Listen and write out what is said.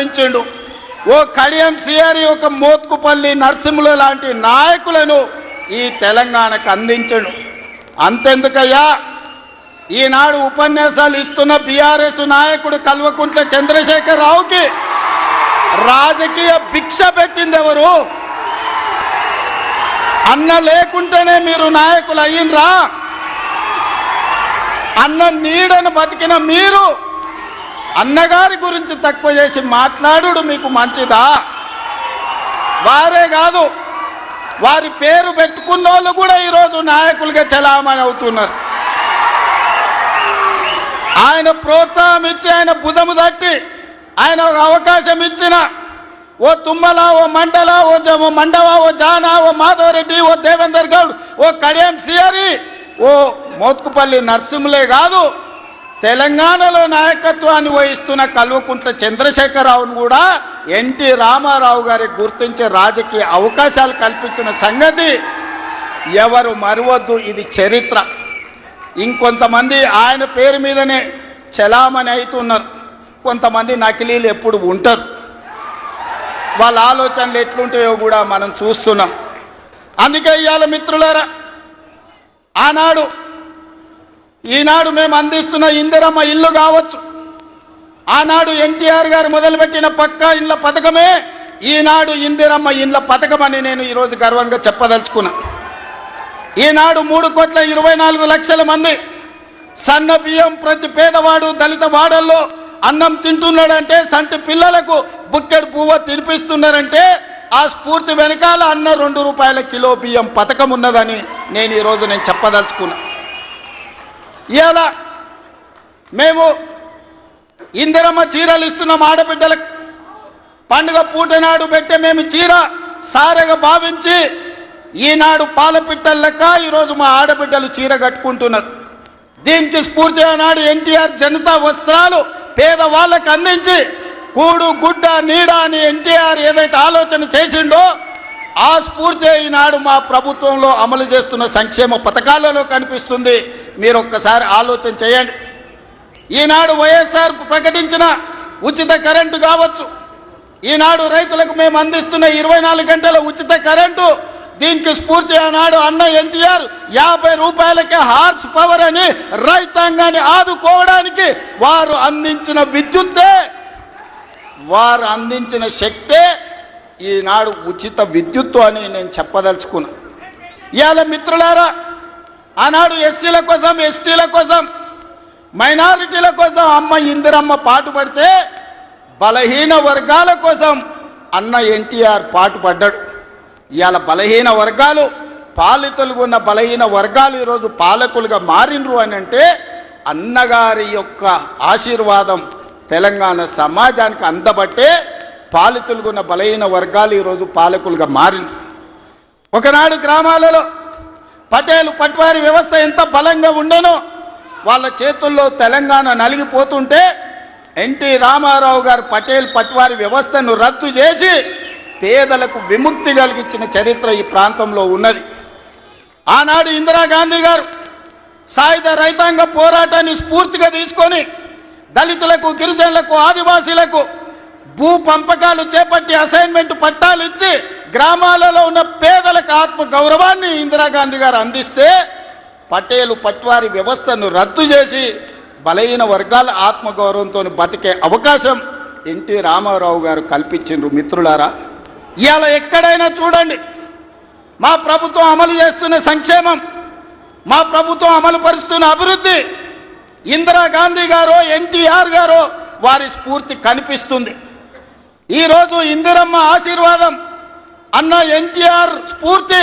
అందించిండు. ఓ కడియం శ్రీహరి, ఒక మోత్కుపల్లి నరసింహుల లాంటి నాయకులను ఈ తెలంగాణకు అందించండు. అంతెందుకయ్యా, ఈనాడు ఉపన్యాసాలు ఇస్తున్న బీఆర్ఎస్ నాయకుడు కల్వకుంట్ల చంద్రశేఖర్ రావుకి రాజకీయ భిక్ష పెట్టింది ఎవరు? అన్న లేకుంటేనే మీరు నాయకులు అయ్యిండ్రా? అన్న నీడను బతికిన మీరు అన్నగారి గురించి తక్కువ చేసి మాట్లాడు మీకు మంచిదా? వారే కాదు, వారి పేరు పెట్టుకున్న వాళ్ళు కూడా ఈరోజు నాయకులుగా చలామణి అవుతున్నారు. ఆయన ప్రోత్సాహం ఇచ్చి, ఆయన భుజము తట్టి, ఆయన అవకాశం ఇచ్చిన ఓ తుమ్మల, ఓ మండల, ఓ మండవ, ఓ జానా, ఓ మాధవరెడ్డి, ఓ దేవేందర్ గౌడ్, ఓ కడియం శ్రీహరి, ఓ మోత్కుపల్లి నరసింహులే కాదు, తెలంగాణలో నాయకత్వాన్ని వహిస్తున్న కల్వకుంట్ల చంద్రశేఖరరావును కూడా ఎన్టీ రామారావు గారికి గుర్తించే రాజకీయ అవకాశాలు కల్పించిన సంగతి ఎవరు మరవద్దు. ఇది చరిత్ర. ఇంకొంతమంది ఆయన పేరు మీదనే చలామణి అవుతున్నారు. కొంతమంది నకిలీలు ఎప్పుడు ఉంటారు. వాళ్ళ ఆలోచనలు ఎట్లుంటాయో కూడా మనం చూస్తున్నాం. అందుకే ఇవాళ మిత్రులారా, ఈనాడు మేము అందిస్తున్న ఇందిరమ్మ ఇల్లు కావచ్చు, ఆనాడు ఎన్టీఆర్ గారు మొదలుపెట్టిన పక్కా ఇళ్ళ పథకమే ఈనాడు ఇందిరమ్మ ఇళ్ళ పథకమని నేను ఈరోజు గర్వంగా చెప్పదలుచుకున్నా. ఈనాడు 3,24,00,000 మంది సన్న బియ్యం ప్రతి పేదవాడు దళిత వాడల్లో అన్నం తింటున్నాడంటే, సంటి పిల్లలకు బుక్కెడు పువ్వ తినిపిస్తున్నారంటే ఆ స్ఫూర్తి వెనకాల అన్న 2 రూపాయల కిలో బియ్యం పథకం ఉన్నదని నేను ఈరోజు చెప్పదలుచుకున్నా. ఇవాళ మేము ఇందిరమ్మ చీరలు ఇస్తున్నాం ఆడబిడ్డలకు. పండుగ పూటనాడు పెట్టే మేము చీర సారెగా భావించి ఈనాడు పాలపిట్టల లెక్క ఈరోజు మా ఆడబిడ్డలు చీర కట్టుకుంటున్నారు. దీనికి స్ఫూర్తి ఆనాడు ఎన్టీఆర్ జనతా వస్త్రాలు పేదవాళ్ళకు అందించి కూడు గుడ్డ నీడ అని ఎన్టీఆర్ ఏదైతే ఆలోచన చేసిండో ఆ స్ఫూర్తి ఈనాడు మా ప్రభుత్వంలో అమలు చేస్తున్న సంక్షేమ పథకాలలో కనిపిస్తుంది. మీరు ఒక్కసారి ఆలోచన చేయండి. ఈనాడు వైఎస్ఆర్ ప్రకటించిన ఉచిత కరెంటు కావచ్చు, ఈనాడు రైతులకు మేము అందిస్తున్న 24 గంటల ఉచిత కరెంటు, దీనికి స్ఫూర్తి ఆనాడు అన్న ఎన్టీఆర్ 50 రూపాయలకే హార్స్ పవర్ అని రైతాంగాన్ని ఆదుకోవడానికి వారు అందించిన విద్యుత్తే, వారు అందించిన శక్తే ఈనాడు ఉచిత విద్యుత్తు అని నేను చెప్పదలుచుకున్నా. ఇవాళ మిత్రులారా, ఆనాడు ఎస్సీల కోసం, ఎస్టీల కోసం, మైనారిటీల కోసం అమ్మ ఇందిరమ్మ పాటుపడితే బలహీన వర్గాల కోసం అన్న ఎన్టీఆర్ పాటుపడ్డాడు. ఇవాళ బలహీన వర్గాలు, పాలితులుగా ఉన్న బలహీన వర్గాలు ఈరోజు పాలకులుగా మారినరు అని అంటే అన్నగారి యొక్క ఆశీర్వాదం తెలంగాణ సమాజానికి అందబట్టే పాలితులుగా ఉన్న బలహీన వర్గాలు ఈరోజు పాలకులుగా మారినరు. ఒకనాడు గ్రామాలలో పటేలు పట్వారి వ్యవస్థ ఎంత బలంగా ఉండేనో వాళ్ళ చేతుల్లో తెలంగాణ నలిగిపోతుంటే ఎన్టీ రామారావు గారు పటేల్ పట్వారి వ్యవస్థను రద్దు చేసి పేదలకు విముక్తి కలిగించిన చరిత్ర ఈ ప్రాంతంలో ఉన్నది. ఆనాడు ఇందిరాగాంధీ గారు సాయుధ రైతాంగ పోరాటాన్ని స్ఫూర్తిగా తీసుకొని దళితులకు, గిరిజనులకు, ఆదివాసీలకు భూ పంపకాలు చేపట్టి అసైన్మెంట్ పట్టాలు ఇచ్చి గ్రామాలలో ఉన్న పేదలకు ఆత్మ గౌరవాన్ని ఇందిరాగాంధీ గారు అందిస్తే పటేలు పట్వారి వ్యవస్థను రద్దు చేసి బలహీన వర్గాల ఆత్మగౌరవంతో బతికే అవకాశం ఎన్టీ రామారావు గారు కల్పించిండ్రు. మిత్రులారా, ఇవాళ ఎక్కడైనా చూడండి మా ప్రభుత్వం అమలు చేస్తున్న సంక్షేమం, మా ప్రభుత్వం అమలు పరుస్తున్న అభివృద్ధి ఇందిరాగాంధీ గారో ఎన్టీఆర్ గారో వారి స్ఫూర్తి కనిపిస్తుంది. ఈరోజు ఇందిరమ్మ ఆశీర్వాదం, అన్న ఎన్టీఆర్ స్ఫూర్తి